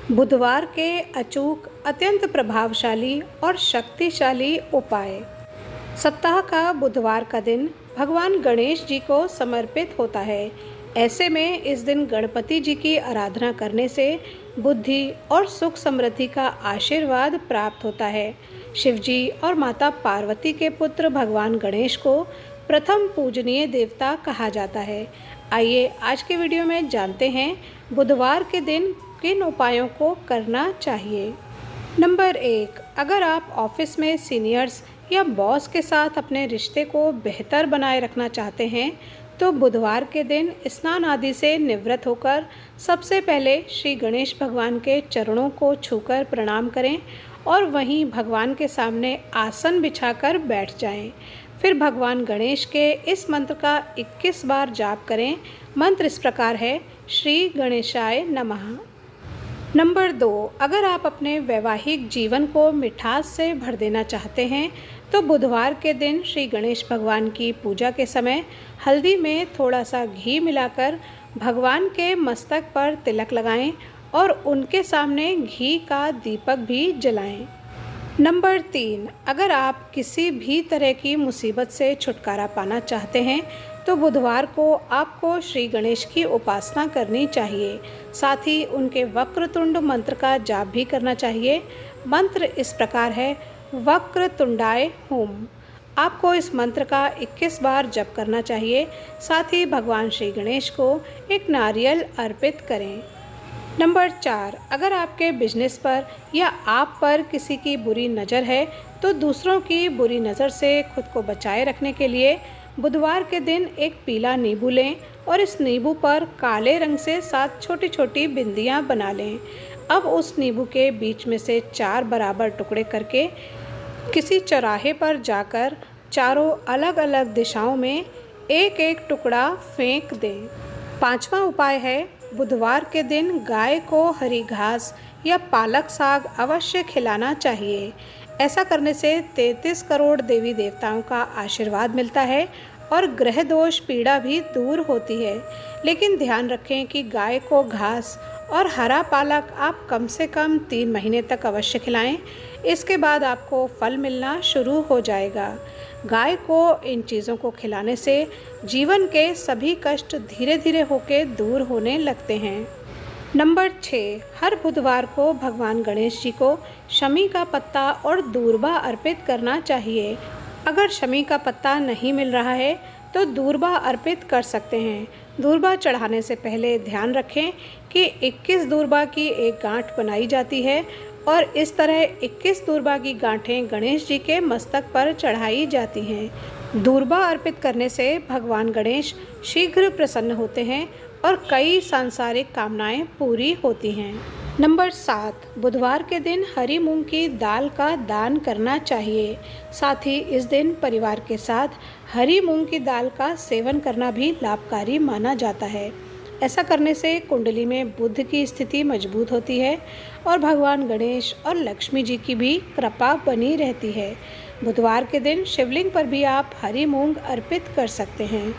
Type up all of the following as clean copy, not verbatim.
बुधवार के अचूक, अत्यंत प्रभावशाली और शक्तिशाली उपाय। सप्ताह का बुधवार का दिन भगवान गणेश जी को समर्पित होता है। ऐसे में इस दिन गणपति जी की आराधना करने से बुद्धि और सुख समृद्धि का आशीर्वाद प्राप्त होता है। शिव जी और माता पार्वती के पुत्र भगवान गणेश को प्रथम पूजनीय देवता कहा जाता है। आइए आज के वीडियो में जानते हैं बुधवार के दिन किन उपायों को करना चाहिए। नंबर 1, अगर आप ऑफिस में सीनियर्स या बॉस के साथ अपने रिश्ते को बेहतर बनाए रखना चाहते हैं तो बुधवार के दिन स्नान आदि से निवृत्त होकर सबसे पहले श्री गणेश भगवान के चरणों को छूकर प्रणाम करें और वहीं भगवान के सामने आसन बिछाकर बैठ जाएं। फिर भगवान गणेश के इस मंत्र का 21 बार जाप करें। मंत्र इस प्रकार है, श्री गणेशाय नमः। नंबर 2, अगर आप अपने वैवाहिक जीवन को मिठास से भर देना चाहते हैं तो बुधवार के दिन श्री गणेश भगवान की पूजा के समय हल्दी में थोड़ा सा घी मिलाकर भगवान के मस्तक पर तिलक लगाएं और उनके सामने घी का दीपक भी जलाएं। नंबर 3, अगर आप किसी भी तरह की मुसीबत से छुटकारा पाना चाहते हैं तो बुधवार को आपको श्री गणेश की उपासना करनी चाहिए। साथ ही उनके वक्रतुंड मंत्र का जाप भी करना चाहिए। मंत्र इस प्रकार है, वक्रतुंडाय हुम। आपको इस मंत्र का 21 बार जप करना चाहिए। साथ ही भगवान श्री गणेश को एक नारियल अर्पित करें। नंबर 4, अगर आपके बिजनेस पर या आप पर किसी की बुरी नज़र है तो दूसरों की बुरी नज़र से खुद को बचाए रखने के लिए बुधवार के दिन एक पीला नींबू लें और इस नींबू पर काले रंग से 7 छोटी छोटी बिंदियां बना लें। अब उस नींबू के बीच में से 4 बराबर टुकड़े करके किसी चौराहे पर जाकर चारों अलग अलग दिशाओं में एक एक टुकड़ा फेंक दें। 5वां उपाय है, बुधवार के दिन गाय को हरी घास या पालक साग अवश्य खिलाना चाहिए। ऐसा करने से 33 करोड़ देवी देवताओं का आशीर्वाद मिलता है और ग्रह दोष पीड़ा भी दूर होती है। लेकिन ध्यान रखें कि गाय को घास और हरा पालक आप कम से कम 3 महीने तक अवश्य खिलाएं। इसके बाद आपको फल मिलना शुरू हो जाएगा। गाय को इन चीज़ों को खिलाने से जीवन के सभी कष्ट धीरे धीरे होकर दूर होने लगते हैं। नंबर 6, हर बुधवार को भगवान गणेश जी को शमी का पत्ता और दूर्बा अर्पित करना चाहिए। अगर शमी का पत्ता नहीं मिल रहा है तो दूर्बा अर्पित कर सकते हैं। दूर्बा चढ़ाने से पहले ध्यान रखें कि 21 दूर्बा की एक गांठ बनाई जाती है और इस तरह 21 दूर्बा की गांठें गणेश जी के मस्तक पर चढ़ाई जाती हैं। दूर्बा अर्पित करने से भगवान गणेश शीघ्र प्रसन्न होते हैं और कई सांसारिक कामनाएं पूरी होती हैं। नंबर 7, बुधवार के दिन हरी मूंग की दाल का दान करना चाहिए। साथ ही इस दिन परिवार के साथ हरी मूंग की दाल का सेवन करना भी लाभकारी माना जाता है। ऐसा करने से कुंडली में बुध की स्थिति मजबूत होती है और भगवान गणेश और लक्ष्मी जी की भी कृपा बनी रहती है। बुधवार के दिन शिवलिंग पर भी आप हरी मूंग अर्पित कर सकते हैं।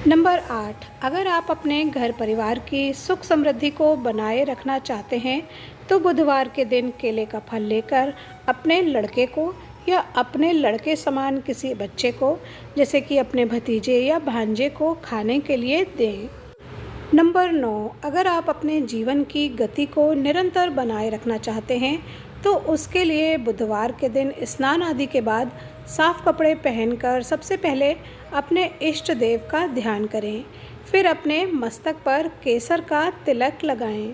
नंबर 8, अगर आप अपने घर परिवार की सुख समृद्धि को बनाए रखना चाहते हैं तो बुधवार के दिन केले का फल लेकर अपने लड़के को या अपने लड़के समान किसी बच्चे को, जैसे कि अपने भतीजे या भांजे को खाने के लिए दें। नंबर 9, अगर आप अपने जीवन की गति को निरंतर बनाए रखना चाहते हैं तो उसके लिए बुधवार के दिन स्नान आदि के बाद साफ कपड़े पहनकर सबसे पहले अपने इष्ट देव का ध्यान करें। फिर अपने मस्तक पर केसर का तिलक लगाएं।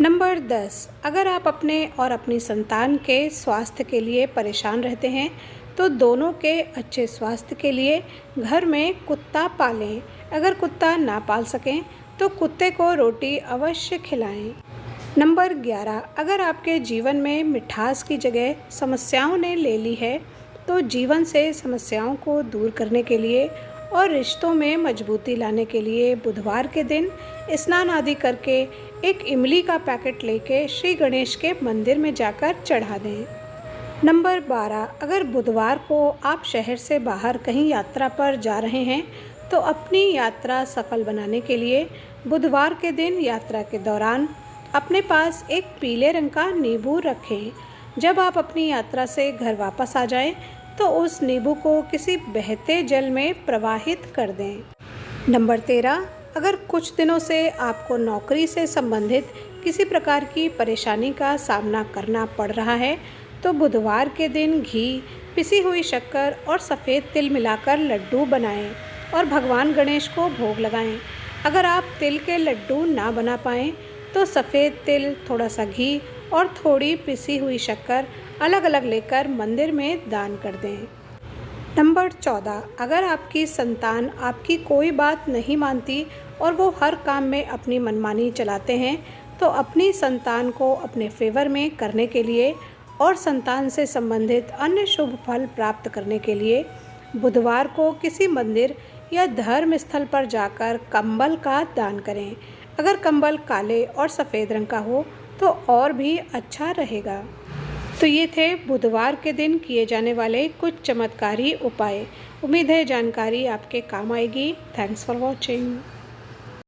नंबर 10, अगर आप अपने और अपनी संतान के स्वास्थ्य के लिए परेशान रहते हैं तो दोनों के अच्छे स्वास्थ्य के लिए घर में कुत्ता पालें। अगर कुत्ता ना पाल सकें तो कुत्ते को रोटी अवश्य खिलाएं। नंबर 11, अगर आपके जीवन में मिठास की जगह समस्याओं ने ले ली है तो जीवन से समस्याओं को दूर करने के लिए और रिश्तों में मजबूती लाने के लिए बुधवार के दिन स्नान आदि करके एक इमली का पैकेट लेके श्री गणेश के मंदिर में जाकर चढ़ा दें। नंबर 12, अगर बुधवार को आप शहर से बाहर कहीं यात्रा पर जा रहे हैं तो अपनी यात्रा सफल बनाने के लिए बुधवार के दिन यात्रा के दौरान अपने पास एक पीले रंग का नींबू रखें। जब आप अपनी यात्रा से घर वापस आ जाएं, तो उस नींबू को किसी बहते जल में प्रवाहित कर दें। नंबर 13, अगर कुछ दिनों से आपको नौकरी से संबंधित किसी प्रकार की परेशानी का सामना करना पड़ रहा है, तो बुधवार के दिन घी, पिसी हुई शक्कर और सफ़ेद तिल मिलाकर लड्डू बनाएं और भगवान गणेश को भोग लगाएं। अगर आप तिल के लड्डू ना बना पाएं, तो सफ़ेद तिल, थोड़ा सा घी और थोड़ी पिसी हुई शक्कर अलग अलग लेकर मंदिर में दान कर दें। नंबर 14, अगर आपकी संतान आपकी कोई बात नहीं मानती और वो हर काम में अपनी मनमानी चलाते हैं, तो अपनी संतान को अपने फेवर में करने के लिए और संतान से संबंधित अन्य शुभ फल प्राप्त करने के लिए बुधवार को किसी मंदिर या धर्म स्थल पर जाकर कंबल का दान करें। अगर कंबल काले और सफ़ेद रंग का हो तो और भी अच्छा रहेगा। तो ये थे बुधवार के दिन किए जाने वाले कुछ चमत्कारी उपाय। उम्मीद है जानकारी आपके काम आएगी। Thanks for watching.